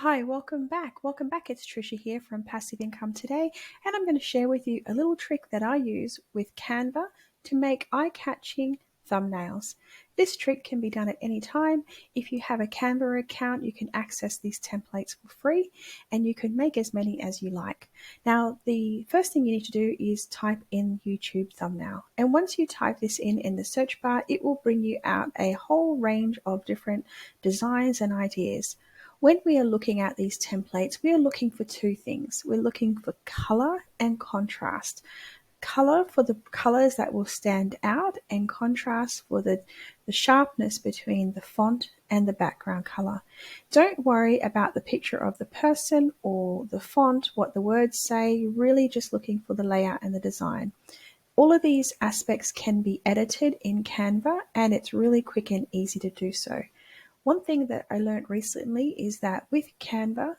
Hi, welcome back. Welcome back. It's Trisha here from Passive Income Today, and I'm going to share with you a little trick that I use with Canva to make eye-catching thumbnails. This trick can be done at any time. If you have a Canva account, you can access these templates for free and you can make as many as you like. Now, the first thing you need to do is type in YouTube thumbnail. And once you type this in the search bar, it will bring you out a whole range of different designs and ideas. When we are looking at these templates, we are looking for two things. We're looking for color and contrast. Color for the colors that will stand out, and contrast for the sharpness between the font and the background color. Don't worry about the picture of the person or the font, what the words say. You're really just looking for the layout and the design. All of these aspects can be edited in Canva, and it's really quick and easy to do so. One thing that I learned recently is that with Canva,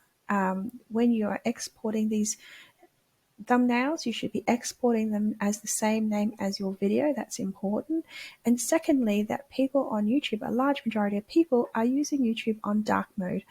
when you are exporting these thumbnails, you should be exporting them as the same name as your video. That's important. And secondly, that people on YouTube, a large majority of people are using YouTube on dark mode.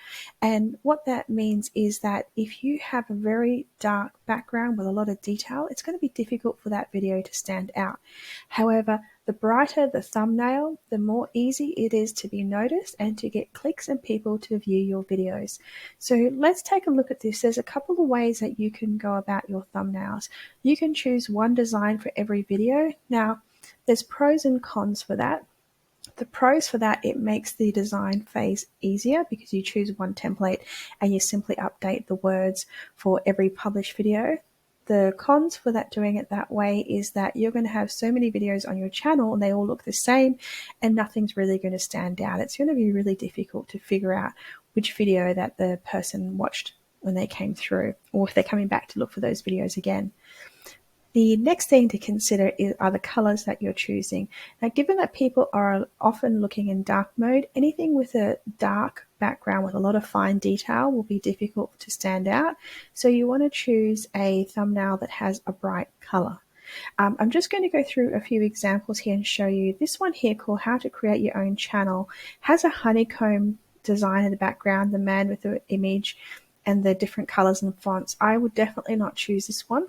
And what that means is that if you have a very dark background with a lot of detail, it's going to be difficult for that video to stand out. However, the brighter the thumbnail, the more easy it is to be noticed and to get clicks and people to view your videos. So let's take a look at this. There's a couple of ways that you can go about your thumbnails. You can choose one design for every video. Now, there's pros and cons for that. The pros for that, it makes the design phase easier because you choose one template and you simply update the words for every published video. The cons for that, doing it that way, is that you're going to have so many videos on your channel and they all look the same and nothing's really going to stand out. It's going to be really difficult to figure out which video that the person watched when they came through, or if they're coming back to look for those videos again. The next thing to consider are the colors that you're choosing. Now, given that people are often looking in dark mode, anything with a dark background with a lot of fine detail will be difficult to stand out. So you want to choose a thumbnail that has a bright color. I'm just going to go through a few examples here and show you. This one here, called How to Create Your Own Channel, has a honeycomb design in the background, the man with the image and the different colors and fonts. I would definitely not choose this one.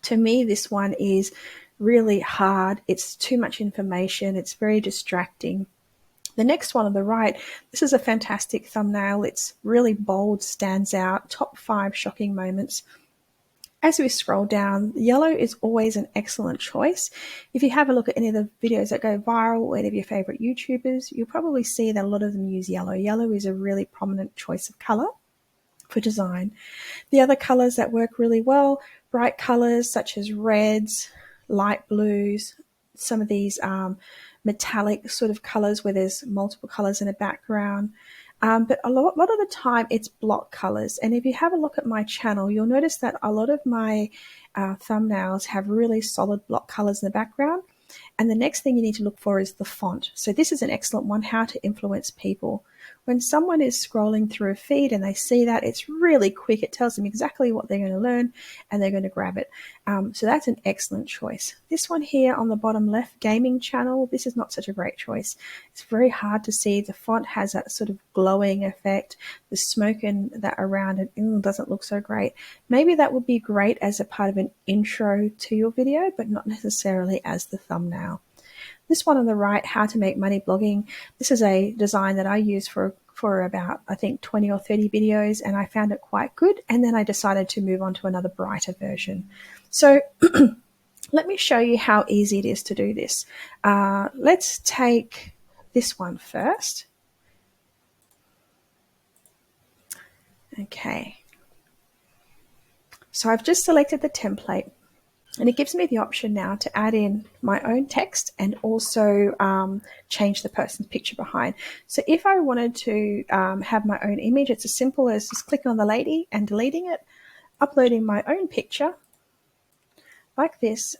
To me, this one is really hard. It's too much information. It's very distracting. The next one on the right, this is a fantastic thumbnail. It's really bold, stands out, top 5 shocking moments. As we scroll down, yellow is always an excellent choice. If you have a look at any of the videos that go viral, or any of your favorite YouTubers, you'll probably see that a lot of them use yellow. Yellow is a really prominent choice of color for design. The other colors that work really well, bright colors such as reds, light blues, some of these metallic sort of colors where there's multiple colors in a background. But a lot of the time it's block colors. And if you have a look at my channel, you'll notice that a lot of my thumbnails have really solid block colors in the background. And the next thing you need to look for is the font. So this is an excellent one, How to Influence People. When someone is scrolling through a feed and they see that, it's really quick. It tells them exactly what they're going to learn and they're going to grab it. So that's an excellent choice. This one here on the bottom left, Gaming Channel, this is not such a great choice. It's very hard to see. The font has that sort of glowing effect. The smoke and that around it doesn't look so great. Maybe that would be great as a part of an intro to your video, but not necessarily as the thumbnail. This one on the right, How to Make Money Blogging. This is a design that I use for about, I think, 20 or 30 videos, and I found it quite good. And then I decided to move on to another brighter version. So let me show you how easy it is to do this. Let's take this one first. Okay. So I've just selected the template. And it gives me the option now to add in my own text and also change the person's picture behind. So if I wanted to have my own image, it's as simple as just clicking on the lady and deleting it, uploading my own picture like this,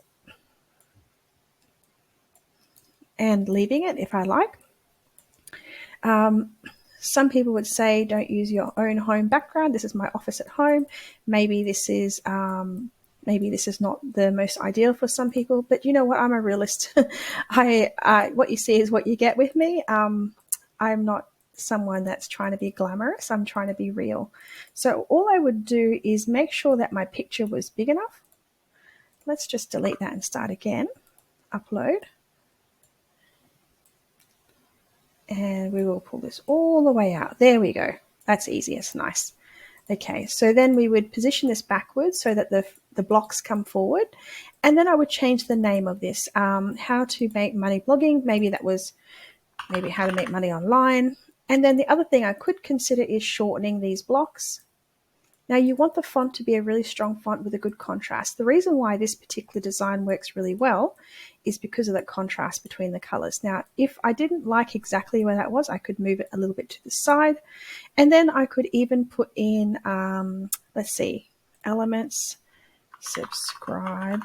and leaving it if I like. Some people would say don't use your own home background. This is my office at home. Maybe this is not the most ideal for some people, but you know what? I'm a realist. What you see is what you get with me. I'm not someone that's trying to be glamorous. I'm trying to be real. So all I would do is make sure that my picture was big enough. Let's just delete that and start again. Upload. And we will pull this all the way out. There we go. That's easy. It's nice. Okay, so then we would position this backwards so that the blocks come forward. And then I would change the name of this. How to make money blogging. Maybe that was how to make money online. And then the other thing I could consider is shortening these blocks. Now you want the font to be a really strong font with a good contrast. The reason why this particular design works really well is because of that contrast between the colors. Now, if I didn't like exactly where that was, I could move it a little bit to the side. And then I could even put in, let's see, elements, subscribe.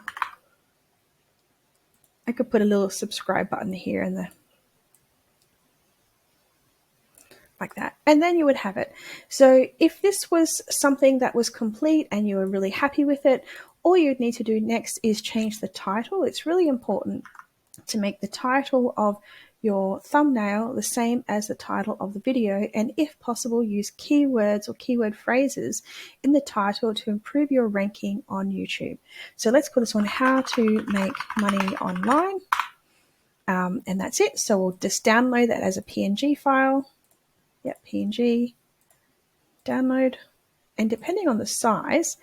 I could put a little subscribe button here in the like that, and then you would have it. So if this was something that was complete and you were really happy with it, all you'd need to do next is change the title. It's really important to make the title of your thumbnail the same as the title of the video, and if possible use keywords or keyword phrases in the title to improve your ranking on YouTube. So let's call this one how to make money online, and that's it. So we'll just download that as a PNG file. Yep, PNG, download. And depending on the size,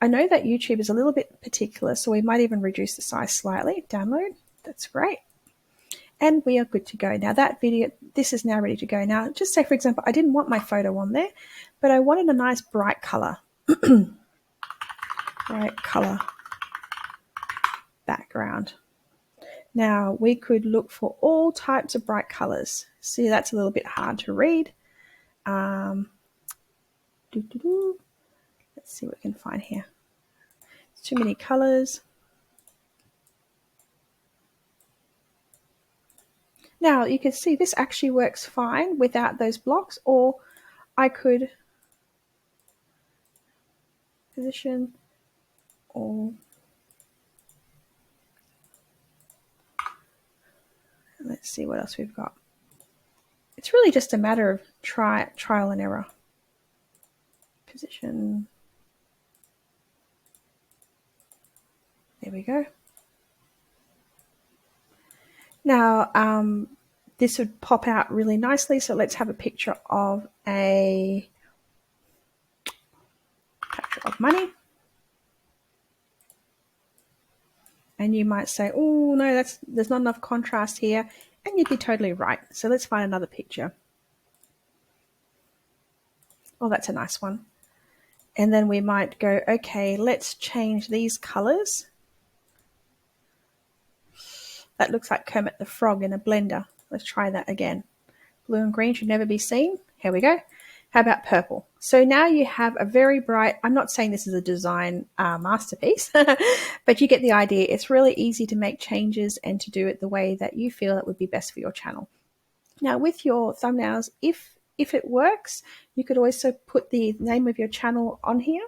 I know that YouTube is a little bit particular, so we might even reduce the size slightly. Download, that's great. And we are good to go. Now that video, this is now ready to go. Now, just say, for example, I didn't want my photo on there, but I wanted a nice bright color. Bright color background. Now, we could look for all types of bright colors. See, that's a little bit hard to read. Let's see what we can find here. It's too many colors. Now you can see this actually works fine without those blocks, or I could position all. Let's see what else we've got. It's really just a matter of trial and error. Position. There we go. Now, this would pop out really nicely. So let's have a picture of a picture of money. And you might say, oh, no, there's not enough contrast here. And you'd be totally right. So let's find another picture. Oh, that's a nice one. And then we might go, okay, let's change these colors. That looks like Kermit the Frog in a blender. Let's try that again. Blue and green should never be seen. Here we go. How about purple? So now you have a very bright, I'm not saying this is a design masterpiece, but you get the idea. It's really easy to make changes and to do it the way that you feel it would be best for your channel. Now with your thumbnails, if it works, you could also put the name of your channel on here.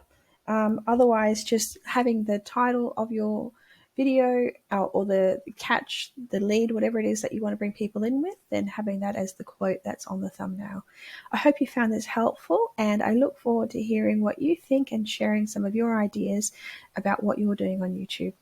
Otherwise, just having the title of your video or the catch, the lead, whatever it is that you want to bring people in with, then having that as the quote that's on the thumbnail. I hope you found this helpful, and I look forward to hearing what you think and sharing some of your ideas about what you're doing on YouTube.